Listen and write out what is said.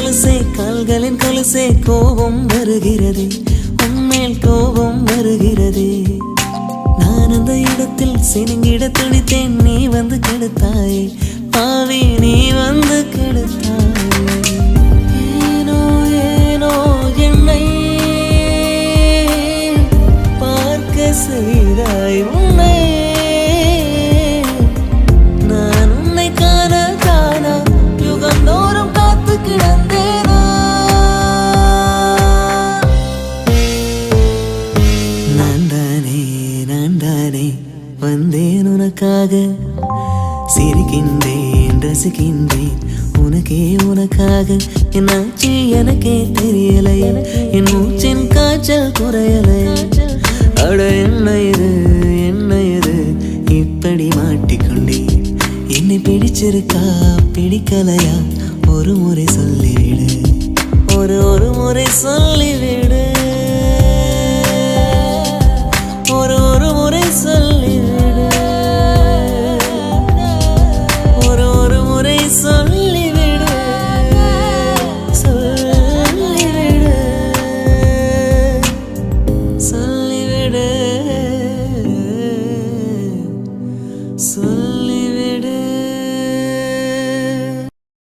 கொலுசே கால்களின் கொலுசே கோபம் வருகிறதே உன்மேல் கோபம் வருகிறதே நான் அந்த இடத்தில் சினுங்கிட துடித்தேன் நீ வந்து கெடுத்தாய் பாவி நீ வந்து கெடுத்தாய் ஏனோ ஏனோ என்னை பார்க்க செய்தாய் உன்னை நான் உன்னை காண காண யுகந்தோறும் காத்து கிடந்தேனா நான் தானே வந்தேன் உனக்காக சிரிக்கின்றேன் ரசிக்கின்றேன் உனக்கே உனக்காக என்னாச்சு எனக்கே தெரியலை என் மூச்சின் காய்ச்சல் குறையலை அட என்ன இது இப்படி மாட்டிக்கொண்டேன் என்னை பிடிச்சிருக்கா பிடிக்கலையா ஒரு முறை சொல்லிவிடு ஒரு முறை சொல்லிவிடு